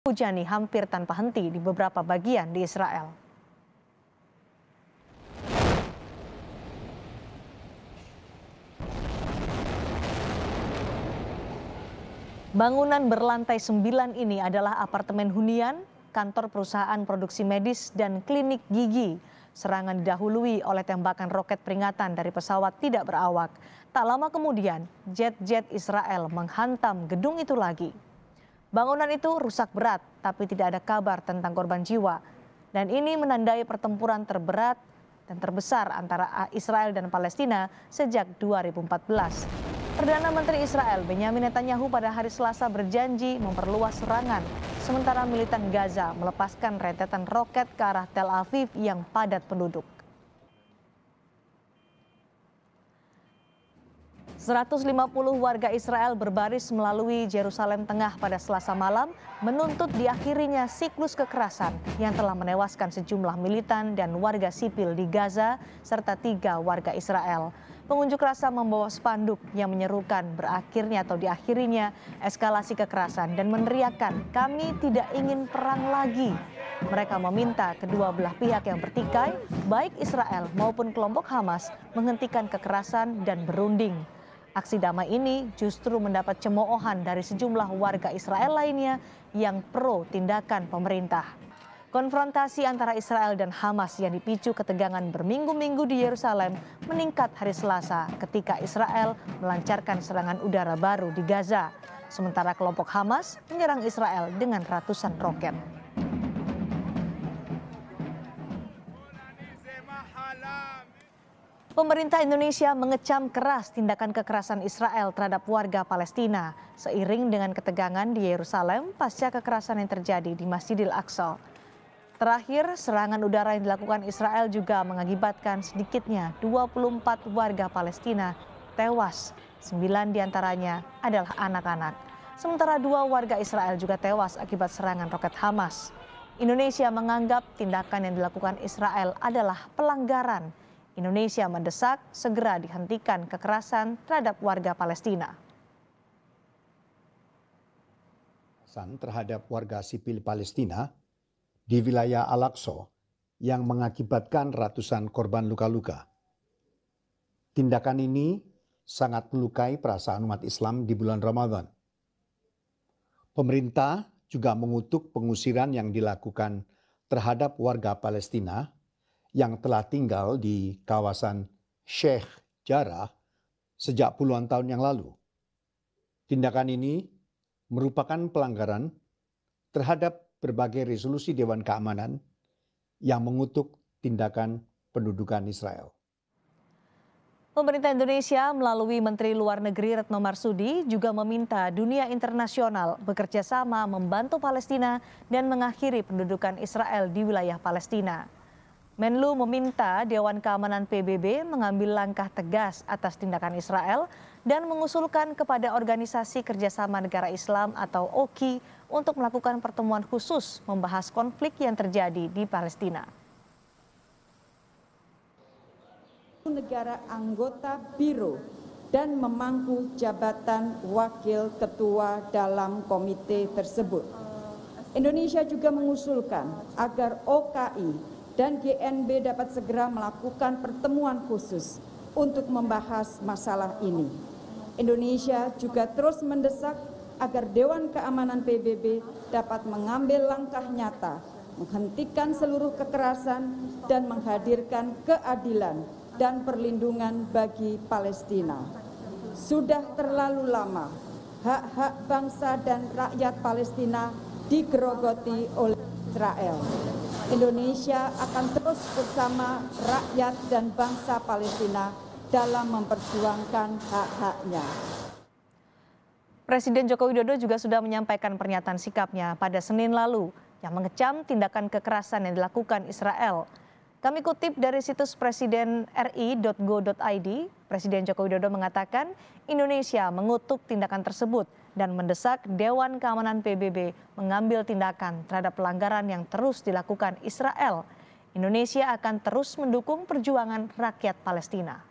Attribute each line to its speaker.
Speaker 1: Hujani hampir tanpa henti di beberapa bagian di Israel. Bangunan berlantai 9 ini adalah apartemen hunian, kantor perusahaan produksi medis, dan klinik gigi. Serangan didahului oleh tembakan roket peringatan dari pesawat tidak berawak. Tak lama kemudian, jet-jet Israel menghantam gedung itu lagi. Bangunan itu rusak berat, tapi tidak ada kabar tentang korban jiwa. Dan ini menandai pertempuran terberat dan terbesar antara Israel dan Palestina sejak 2014. Perdana Menteri Israel Benyamin Netanyahu pada hari Selasa berjanji memperluas serangan, sementara militan Gaza melepaskan rentetan roket ke arah Tel Aviv yang padat penduduk. 150 warga Israel berbaris melalui Yerusalem Tengah pada Selasa malam menuntut diakhirinya siklus kekerasan yang telah menewaskan sejumlah militan dan warga sipil di Gaza serta 3 warga Israel. Pengunjuk rasa membawa spanduk yang menyerukan berakhirnya atau diakhirinya eskalasi kekerasan dan meneriakkan, "Kami tidak ingin perang lagi." Mereka meminta kedua belah pihak yang bertikai, baik Israel maupun kelompok Hamas, menghentikan kekerasan dan berunding. Aksi damai ini justru mendapat cemoohan dari sejumlah warga Israel lainnya yang pro tindakan pemerintah. Konfrontasi antara Israel dan Hamas yang dipicu ketegangan berminggu-minggu di Yerusalem meningkat hari Selasa ketika Israel melancarkan serangan udara baru di Gaza. Sementara kelompok Hamas menyerang Israel dengan ratusan roket. Pemerintah Indonesia mengecam keras tindakan kekerasan Israel terhadap warga Palestina seiring dengan ketegangan di Yerusalem pasca kekerasan yang terjadi di Masjidil Aqsa. Terakhir, serangan udara yang dilakukan Israel juga mengakibatkan sedikitnya 24 warga Palestina tewas. 9 diantaranya adalah anak-anak. Sementara 2 warga Israel juga tewas akibat serangan roket Hamas. Indonesia menganggap tindakan yang dilakukan Israel adalah pelanggaran. Indonesia mendesak segera dihentikan kekerasan terhadap warga Palestina.
Speaker 2: Terhadap warga sipil Palestina di wilayah Al-Aqsa yang mengakibatkan ratusan korban luka-luka. Tindakan ini sangat melukai perasaan umat Islam di bulan Ramadan. Pemerintah juga mengutuk pengusiran yang dilakukan terhadap warga Palestina yang telah tinggal di kawasan Sheikh Jarrah sejak puluhan tahun yang lalu. Tindakan ini merupakan pelanggaran terhadap berbagai resolusi Dewan Keamanan yang mengutuk tindakan pendudukan Israel.
Speaker 1: Pemerintah Indonesia melalui Menteri Luar Negeri Retno Marsudi juga meminta dunia internasional bekerja sama membantu Palestina dan mengakhiri pendudukan Israel di wilayah Palestina. Menlu meminta Dewan Keamanan PBB mengambil langkah tegas atas tindakan Israel dan mengusulkan kepada Organisasi Kerjasama Negara Islam atau OKI untuk melakukan pertemuan khusus membahas konflik yang terjadi di Palestina.
Speaker 3: Negara anggota Biro dan memangku jabatan wakil ketua dalam komite tersebut. Indonesia juga mengusulkan agar OKI dan GNB dapat segera melakukan pertemuan khusus untuk membahas masalah ini. Indonesia juga terus mendesak agar Dewan Keamanan PBB dapat mengambil langkah nyata, menghentikan seluruh kekerasan dan menghadirkan keadilan dan perlindungan bagi Palestina. Sudah terlalu lama hak-hak bangsa dan rakyat Palestina digerogoti oleh Israel. Indonesia akan terus bersama rakyat dan bangsa Palestina dalam memperjuangkan hak-haknya.
Speaker 1: Presiden Joko Widodo juga sudah menyampaikan pernyataan sikapnya pada Senin lalu yang mengecam tindakan kekerasan yang dilakukan Israel. Kami kutip dari situs presidenri.go.id, Presiden Joko Widodo mengatakan Indonesia mengutuk tindakan tersebut dan mendesak Dewan Keamanan PBB mengambil tindakan terhadap pelanggaran yang terus dilakukan Israel. Indonesia akan terus mendukung perjuangan rakyat Palestina.